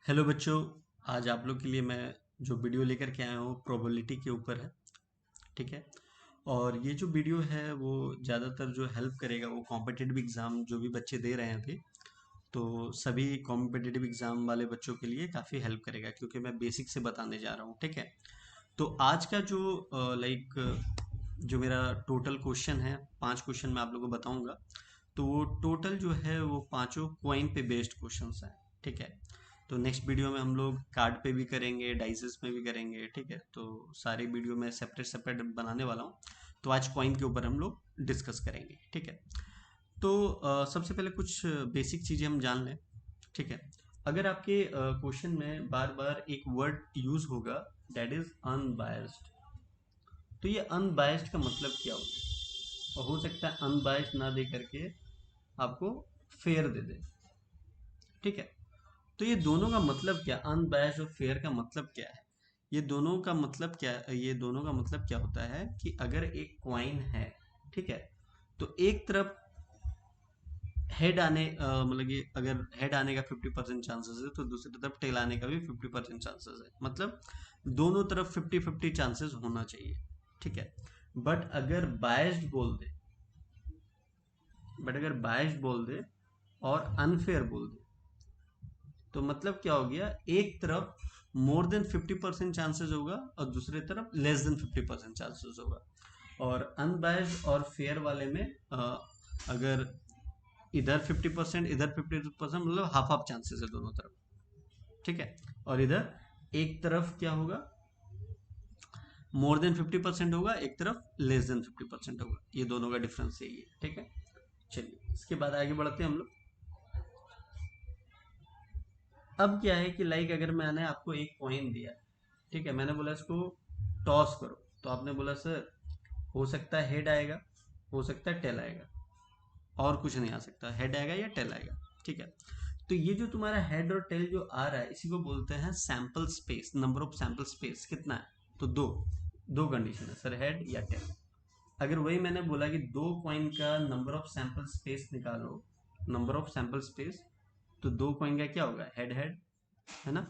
Hello बच्चों। आज आप लोग के लिए मैं जो वीडियो लेकर के आया हूँ प्रोबेबिलिटी के ऊपर है। ठीक है। और ये जो वीडियो है वो ज़्यादातर जो हेल्प करेगा वो कॉम्पिटिटिव एग्ज़ाम जो भी बच्चे दे रहे हैं अभी, तो सभी कॉम्पिटिटिव एग्ज़ाम वाले बच्चों के लिए काफ़ी हेल्प करेगा क्योंकि मैं बेसिक से बताने जा रहा हूँ। ठीक है। तो आज का जो जो मेरा टोटल क्वेश्चन है, 5 क्वेश्चन मैं आप लोगों को बताऊंगा। तो वो टोटल जो है वो पांचों क्वाइन पे बेस्ड क्वेश्चंस हैं। ठीक है। तो नेक्स्ट वीडियो में हम लोग कार्ड पे भी करेंगे, डाइसेस में भी करेंगे। ठीक है। तो सारी वीडियो में सेपरेट सेपरेट बनाने वाला हूँ। तो आज कॉइन के ऊपर हम लोग डिस्कस करेंगे। ठीक है। तो सबसे पहले कुछ बेसिक चीज़ें हम जान लें। ठीक है। अगर आपके क्वेश्चन में बार बार एक वर्ड यूज होगा, दैट इज अनबायस्ड, तो ये अनबायस्ड का मतलब क्या होगा? और हो सकता है अनबायस्ड ना दे करके आपको फेयर दे दे। ठीक है। तो ये दोनों का मतलब क्या, अनबायस्ड और फेयर का मतलब क्या है? ये दोनों का मतलब क्या होता है कि अगर एक क्वाइन है, ठीक है, तो एक तरफ हेड आने मतलब कि अगर हेड आने का 50% चांसेस है तो दूसरी तरफ टेल आने का भी 50% चांसेस है। मतलब दोनों तरफ 50-50 चांसेस होना चाहिए। ठीक है। बट अगर बायस्ड बोल दे बट अगर बायस्ड बोल दे और अनफेयर बोल दे तो मतलब क्या हो गया, एक तरफ मोर देन 50% चांसेस होगा और दूसरी तरफ लेस देन 50% चांसेस होगा। और अनबायस्ड और फेयर वाले में अगर इधर 50% इधर 50% मतलब हाफ हाफ चांसेस है दोनों तरफ। ठीक है। और इधर एक तरफ क्या होगा, मोर देन 50% होगा, एक तरफ लेस देन 50% होगा। ये दोनों का डिफरेंस यही है। ठीक है। चलिए इसके बाद आगे बढ़ते हैं हम लोग। अब क्या है कि अगर मैंने आपको एक कॉइन दिया, ठीक है, मैंने बोला इसको टॉस करो, तो आपने बोला सर हो सकता है हेड आएगा, हो सकता है टेल आएगा, और कुछ नहीं आ सकता, हेड आएगा या टेल आएगा। ठीक है। तो ये जो तुम्हारा हेड और टेल जो आ रहा है इसी को बोलते हैं sample space, number of sample space कितना है? तो दो दो कंडीशन है सर, हेड या टेल। अगर वही मैंने बोला कि दो कॉइन का नंबर ऑफ सैंपल स्पेस निकालो, नंबर ऑफ सैंपल स्पेस, तो दो कॉइन का क्या होगा, हेड हेड, है ना,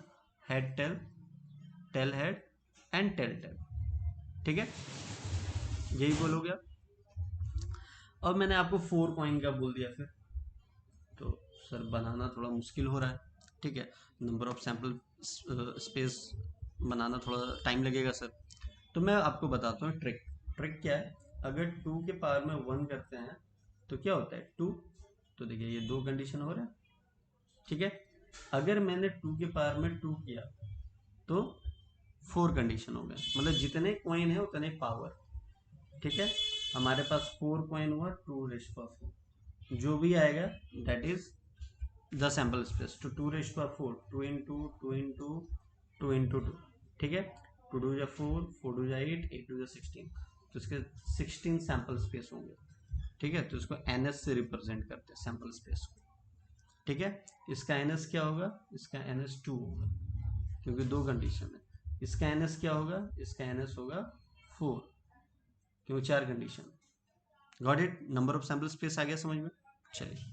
head tail, tail head and tail tail. ठीक है। यही बोलोगे आप। अब मैंने आपको 4 कॉइन का बोल दिया फिर, तो सर बनाना थोड़ा मुश्किल हो रहा है। ठीक है। नंबर ऑफ सैंपल स्पेस बनाना थोड़ा टाइम लगेगा सर। तो मैं आपको बताता हूँ ट्रिक। ट्रिक क्या है, अगर 2 के पावर में 1 करते हैं तो क्या होता है 2। तो देखिए ये दो कंडीशन हो रहा है। ठीक है। अगर मैंने 2 के पावर में 2 किया तो 4 कंडीशन हो गए, मतलब जितने कॉइन है उतने पावर। ठीक है। हमारे पास 4 कॉइन हुआ, 2 रेस्ट पावर 4, जो भी आएगा that is the sample space. तो 2 rest power 4, 2 into 2 into 2 into 2। ठीक है। 2 2 4, 4 2 8, 8 2 16, तो इसके 16 सैंपल स्पेस होंगे। ठीक है। तो इसको एनएस से रिप्रेजेंट करते हैं सैंपल स्पेस को। ठीक है। इसका एनएस क्या होगा, इसका एनएस 2 होगा क्योंकि दो कंडीशन है। इसका एनएस क्या होगा, इसका एनएस होगा 4 क्योंकि 4 condition. Got it, number of sample space आ गया समझ में। चलिए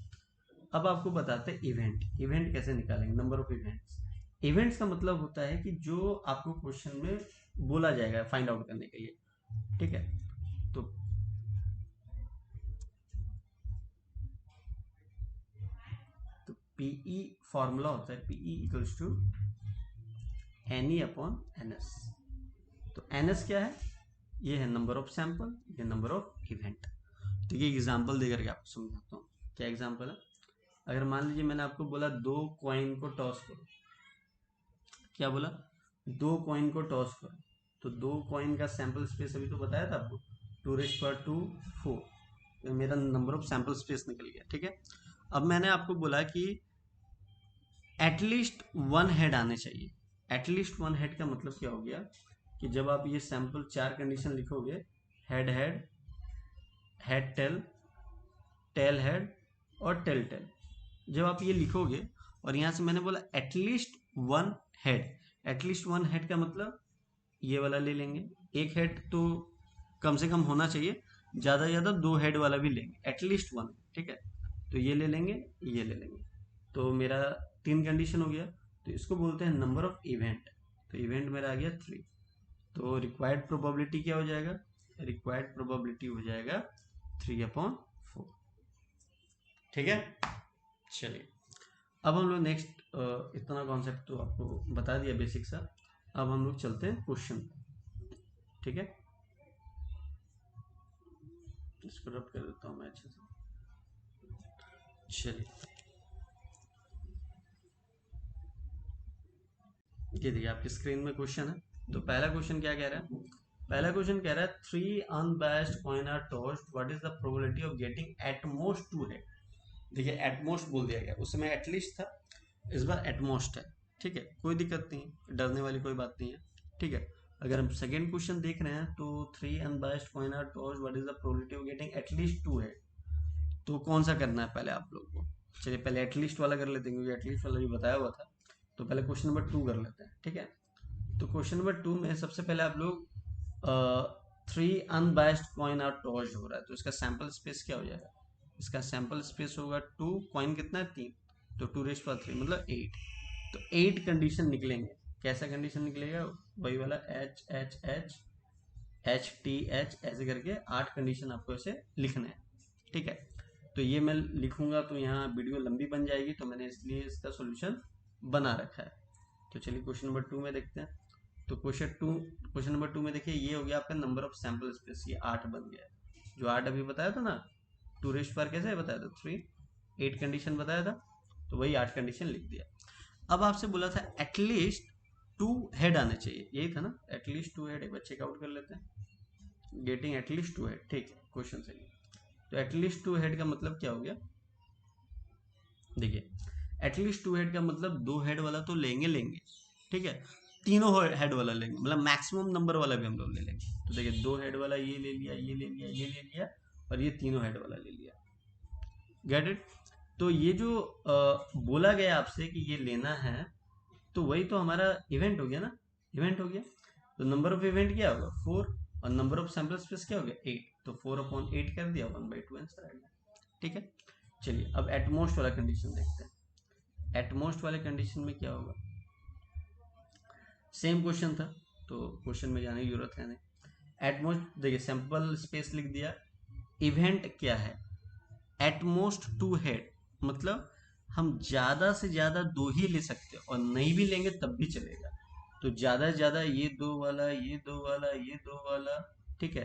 अब आपको बताते हैं इवेंट। इवेंट कैसे निकालेंगे, नंबर ऑफ इवेंट्स। इवेंट्स का मतलब होता है कि जो आपको क्वेश्चन में बोला जाएगा फाइंड आउट करने के लिए। ठीक है। तो पीई फॉर्मूला होता है, PE equals to N E upon N S. तो एन एस क्या है, ये है नंबर ऑफ सैंपल, ये नंबर ऑफ इवेंट। तो ये एग्जाम्पल देकर के आपको समझाता हूँ। क्या एग्जाम्पल है, अगर मान लीजिए मैंने आपको बोला दो कॉइन को टॉस करो। क्या बोला, दो कॉइन को टॉस करो, तो दो कॉइन का सैंपल स्पेस अभी तो बताया था आपको, 2 रेस्ट पावर 2 4, तो मेरा नंबर ऑफ सैंपल स्पेस निकल गया। ठीक है। अब मैंने आपको बोला कि एटलीस्ट वन हेड आने चाहिए। एटलीस्ट वन हेड का मतलब क्या हो गया कि जब आप ये सैंपल 4 कंडीशन लिखोगे, head head, head tail, tail head और टेल टेल, जब आप ये लिखोगे और यहां से मैंने बोला at least one head, at least one head का मतलब ये वाला ले लेंगे। एक हेड तो कम से कम होना चाहिए, ज़्यादा से ज़्यादा दो हेड वाला भी लेंगे, एटलीस्ट वन। ठीक है। तो ये ले लेंगे, ये ले लेंगे, तो मेरा 3 कंडीशन हो गया। तो इसको बोलते हैं नंबर ऑफ इवेंट। तो इवेंट मेरा आ गया 3। तो रिक्वायर्ड प्रोबेबिलिटी क्या हो जाएगा, रिक्वायर्ड प्रोबेबिलिटी हो जाएगा 3/4। ठीक है, चलिए अब हम लोग नेक्स्ट, इतना कॉन्सेप्ट तो आपको बता दिया बेसिक सा। अब हम लोग चलते हैं क्वेश्चन। ठीक है, इसको रब कर देता हूँ मैं अच्छे से। चलिए ये देखिए आपकी स्क्रीन में क्वेश्चन है। तो पहला क्वेश्चन क्या कह रहा है, पहला क्वेश्चन कह रहा है 3 unbiased coin are tossed, what is the probability of getting at most 2 head. देखिए एटमोस्ट बोल दिया गया, उस समय एटलीस्ट था, इस बार एटमोस्ट है। ठीक है, कोई दिक्कत नहीं, डरने वाली कोई बात नहीं है। ठीक है, अगर हम सेकेंड क्वेश्चन देख रहे हैं तो 3 unbiased coin are tossed, what is the probability of getting at least 2 head. तो कौन सा करना है पहले आप लोग को, चलिए पहले एटलीस्ट वाला कर लेते हैं क्योंकि एटलीस्ट वाला भी बताया हुआ था। तो पहले क्वेश्चन नंबर 2 कर लेते हैं। ठीक है, तो क्वेश्चन नंबर 2 में सबसे पहले आप लोग 3 अनबायस्ड कॉइन आर टॉस्ड हो रहा है, तो इसका सैंपल स्पेस क्या हो जाएगा, इसका सैंपल स्पेस होगा 2, कॉइन कितना है 3, तो 2⁻³ मतलब 8। तो 8 कंडीशन निकलेंगे। कैसा कंडीशन निकलेगा, वही वाला H H H H T H ऐसे करके 8 कंडीशन आपको ऐसे लिखने हैं। ठीक है, तो ये मैं लिखूंगा तो यहाँ वीडियो लंबी बन जाएगी, तो मैंने इसलिए इसका सोल्यूशन बना रखा है। तो चलिए क्वेश्चन नंबर 2 में देखते हैं। तो क्वेश्चन नंबर 2 में देखिए ये हो गया आपका नंबर ऑफ सैंपल स्पेस, ये 8 बन गया है। जो 8 अभी बताया था ना, 2⁻² कैसे बताया था 3, 8 कंडीशन बताया था, तो वही 8 कंडीशन लिख दिया। अब आपसे बोला था एटलीस्ट 2 हेड आने चाहिए, यही था ना, एटलीस्ट 2 हेड। एक बार चेकआउट कर लेते हैं, गेटिंग एटलीस्ट 2 हेड। ठीक है, क्वेश्चन सही है। तो एटलीस्ट 2 हेड का मतलब क्या हो गया, देखिए एटलीस्ट 2 हेड का मतलब 2 हेड वाला तो लेंगे लेंगे। ठीक है, तीनों हेड वाला लेंगे, मतलब मैक्सिमम नंबर वाला भी हम लोग ले लेंगे। तो देखिए 2 हेड वाला ये ले लिया, ये ले लिया, ये ले लिया, और ये तीनों हेड वाला ले लिया। Get it. तो ये जो बोला गया आपसे कि ये लेना है, तो वही तो हमारा इवेंट हो गया ना, इवेंट हो गया। तो नंबर ऑफ इवेंट क्या होगा 4, और नंबर ऑफ सैंपल स्पेस क्या हो गया 8, तो 4/8 कर दिया, 1/2 आंसर आ गया। ठीक है, चलिए अब एटमोस्ट वाला कंडीशन देखते हैं। एटमोस्ट वाले कंडीशन में क्या होगा, सेम क्वेश्चन था, तो क्वेश्चन में जाने की जरूरत है नहीं। एटमोस्ट देखिए सैंपल स्पेस लिख दिया, इवेंट क्या है, एटमोस्ट 2 हेड, मतलब हम ज्यादा से ज्यादा 2 ही ले सकते हैं, और नहीं भी लेंगे तब भी चलेगा। तो ज्यादा से ज्यादा ये 2 वाला, ये 2 वाला, ये 2 वाला। ठीक है,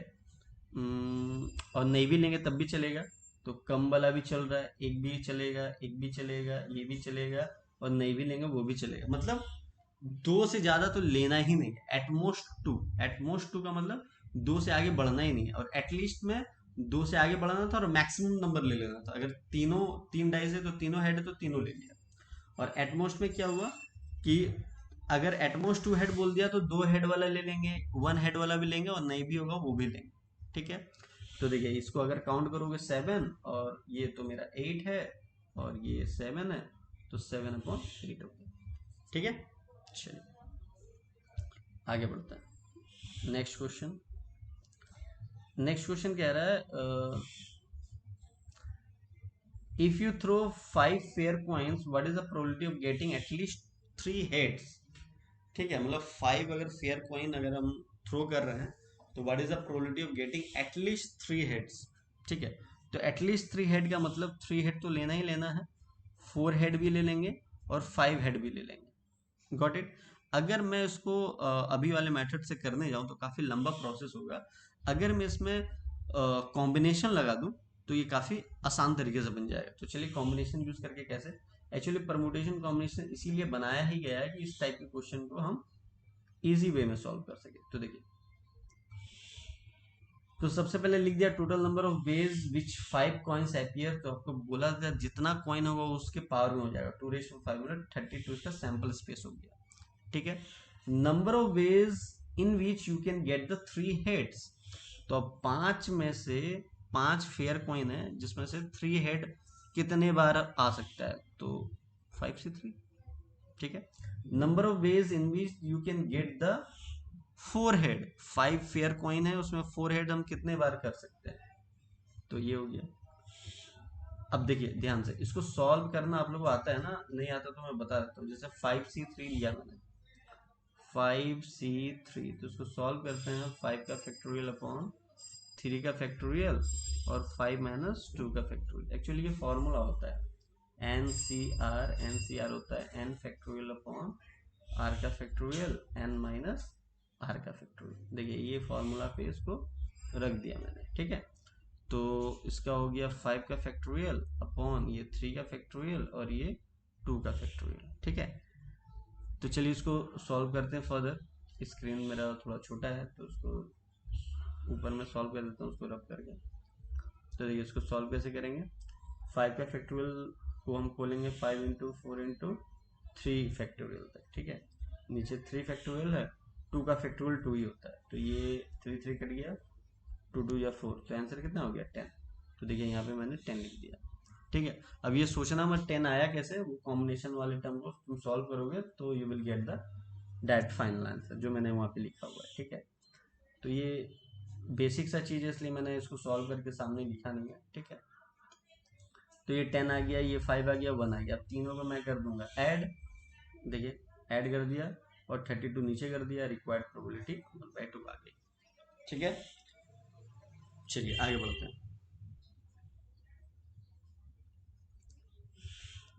और नहीं भी लेंगे तब भी चलेगा। तो कम वाला भी चल रहा है, एक भी चलेगा, एक भी चलेगा, ये भी चलेगा, और नहीं भी लेंगे वो भी चलेगा। मतलब 2 से ज्यादा तो लेना ही नहीं है, एटमोस्ट 2 का मतलब 2 से आगे बढ़ना ही नहीं है। और एटलीस्ट में 2 से आगे बढ़ना था और मैक्सिमम नंबर ले लेना था। अगर तीनों 3 डाइस है तो तीनों हेड है तो तीनों ले लिया। और एटमोस्ट में क्या हुआ कि अगर एटमोस्ट 2 हेड बोल दिया तो 2 हेड वाला ले लेंगे, 1 हेड वाला भी लेंगे, और नहीं भी होगा वो भी लेंगे। ठीक है, तो देखिए इसको अगर काउंट करोगे 7, और ये तो मेरा 8 है, और ये 7 है, तो 7/8 हो गया। ठीक है, चलिए आगे बढ़ता है। नेक्स्ट क्वेश्चन, नेक्स्ट क्वेश्चन कह रहा है if you throw 5 fair coins, what is the probability of getting at least 3 heads. ठीक है, मतलब 5 अगर फेयर कॉइन अगर हम थ्रो कर रहे हैं, तो what is the probability of getting at least 3 heads. ठीक है, तो एटलीस्ट 3 हेड का मतलब 3 हेड तो लेना ही लेना है, 4 हेड भी ले लेंगे और 5 हेड भी ले लेंगे। Got it. अगर मैं इसको अभी वाले मेथड से करने जाऊं तो काफी लंबा प्रोसेस होगा। अगर मैं इसमें कॉम्बिनेशन लगा दूं तो ये काफी आसान तरीके से बन जाएगा। तो चलिए कॉम्बिनेशन यूज करके कैसे, एक्चुअली परमुटेशन कॉम्बिनेशन इसीलिए बनाया ही गया है कि इस टाइप के क्वेश्चन को हम इजी वे में सॉल्व कर सके। तो देखिए, तो सबसे पहले लिख दिया total number of ways which 5 coins appear. तो आपको बोला था जितना कॉइन होगा उसके पावर में हो जाएगा, 2⁵5 मतलब 32 इसका सैंपल स्पेस हो गया। ठीक है, number of ways in which you can get the 3 heads. तो अब 5 में से 5 फेयर कॉइन है जिसमें से 3 हेड कितने बार आ सकता है, तो 5 से 3। ठीक है, number of ways in which you can get the 4 head, 5 fair coin है उसमें 4 हेड हम कितने बार कर सकते हैं, तो ये हो गया। अब देखिए ध्यान से, इसको सॉल्व करना आप लोगों को आता है ना, नहीं आता तो मैं बता देता हूँ। जैसे 5c3 लिया मैंने, 5c3, तो इसको सॉल्व करते हैं। 5 का फैक्टोरियल अपॉन 3 का फैक्टोरियल और 5 माइनस 2 का फैक्टोरियल। एक्चुअली ये फॉर्मूला होता है एन सी आर होता है एन फैक्टोरियल अपॉन आर का फैक्टोरियल एन माइनस आर का फैक्टोरियल। देखिए ये फॉर्मूला पे इसको रख दिया मैंने, ठीक है। तो इसका हो गया 5 का फैक्टोरियल अपॉन ये 3 का फैक्टोरियल और ये 2 का फैक्टोरियल, ठीक है। तो चलिए इसको सॉल्व करते हैं फर्दर। स्क्रीन मेरा थोड़ा छोटा है तो उसको ऊपर में सॉल्व कर देता हूँ उसको रब करके। तो देखिए इसको सॉल्व कैसे करेंगे। 5 का फैक्टोरियल को हम खोलेंगे 5 इंटू 4 इंटू 3 फैक्टोरियल तक, ठीक है। नीचे 3 फैक्टोरियल है, 2 का फैक्टोरियल 2 ही होता है, तो ये 3 3 कट गया, 2 2 या 4, तो आंसर कितना हो गया 10। तो देखिए यहाँ पे मैंने 10 लिख दिया, ठीक है। अब ये सोचना मत 10 आया कैसे, वो कॉम्बिनेशन वाले टर्म को तुम सॉल्व करोगे तो you will get the that final answer जो मैंने वहाँ पे लिखा हुआ है, ठीक है। तो ये बेसिक सा चीज़ है इसलिए मैंने इसको सॉल्व करके सामने लिखा नहीं है, ठीक है। तो ये 10 आ गया, ये 5 आ गया, 1 आ गया। अब तीनों को मैं कर दूंगा ऐड, देखिए ऐड कर दिया और 32 नीचे कर दिया, रिक्वायर्ड प्रोबेबिलिटी 1/2 आ गई, ठीक है। चलिए आगे बढ़ते हैं।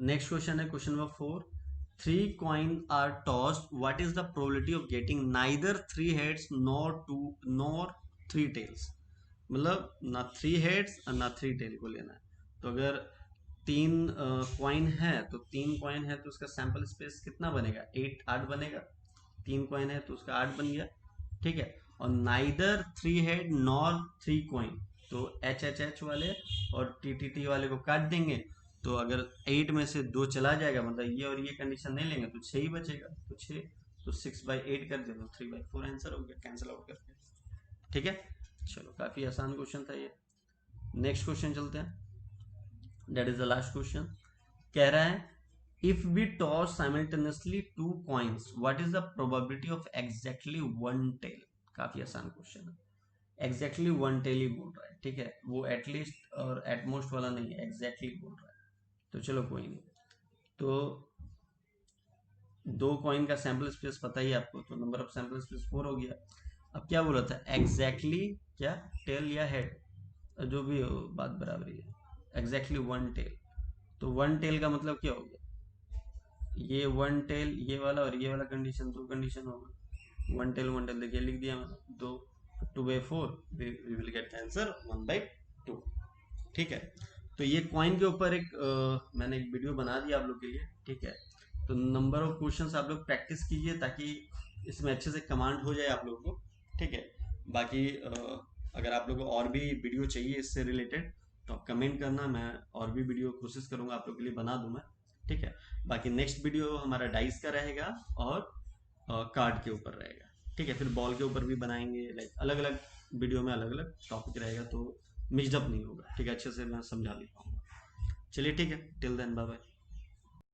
नेक्स्ट क्वेश्चन है question number 4। 3 coin are tossed, what is the probability of getting neither 3 heads nor 3 tails। मतलब ना 3 heads और ना 3 tail को लेना है। तो अगर 3 कॉइन है तो 3 कॉइन है तो उसका सैंपल स्पेस कितना बनेगा, 8 बनेगा। 3 कॉइन है तो उसका 8 बन गया, ठीक है। और नाइदर 3 हेड नॉर 3 कॉइन, तो एच वाले और टी वाले को काट देंगे। तो अगर 8 में से 2 चला जाएगा, मतलब ये और ये कंडीशन नहीं लेंगे तो 6 ही बचेगा, तो 6, तो 6/8 कर दे तो 3/4 आंसर हो गया, कैंसिल आउट करके, ठीक है। चलो काफी आसान क्वेश्चन था ये। नेक्स्ट क्वेश्चन चलते हैं, that is the last question. कह रहा है if we toss simultaneously 2 coins what is the probability of exactly 1 tail. काफी आसान क्वेश्चन है, एग्जैक्टली 1 टेल ही बोल रहा है, ठीक है। वो एटलीस्ट और एटमोस्ट वाला नहीं है, एग्जैक्टली बोल रहा है। तो चलो कोई नहीं। तो 2 कॉइन का सैंपल स्पेस पता ही आपको, तो नंबर ऑफ सैंपल स्पेस 4 हो गया। अब क्या बोला था, एग्जैक्टली क्या टेल या हेड, जो भी हो बात बराबरी है। एग्जैक्टली 1 टेल, तो 1 टेल का मतलब क्या हो गया, ये 1 टेल ये वाला और ये वाला कंडीशन, 2 कंडीशन होगा। 1 टेल देखिए लिख दिया मैंने, 2/4 वी विल गेट आंसर 1/2, ठीक है। तो ये कॉइन के ऊपर एक मैंने एक वीडियो बना दिया आप लोग के लिए, ठीक है। तो नंबर ऑफ क्वेश्चंस आप लोग प्रैक्टिस कीजिए ताकि इसमें अच्छे से कमांड हो जाए आप लोगों को, ठीक है। बाकी अगर आप लोगों को और भी वीडियो चाहिए इससे रिलेटेड तो आप कमेंट करना, मैं और भी वीडियो कोशिश करूंगा आप लोग के लिए बना दूं मैं, ठीक है। बाकी नेक्स्ट वीडियो हमारा डाइस का रहेगा और कार्ड के ऊपर रहेगा, ठीक है। फिर बॉल के ऊपर भी बनाएंगे, लाइक अलग अलग वीडियो में अलग अलग टॉपिक रहेगा, तो मिक्सड अप नहीं होगा, ठीक है। अच्छे से मैं समझा ले पाऊंगा। चलिए ठीक है, टिल देन बाय बाय।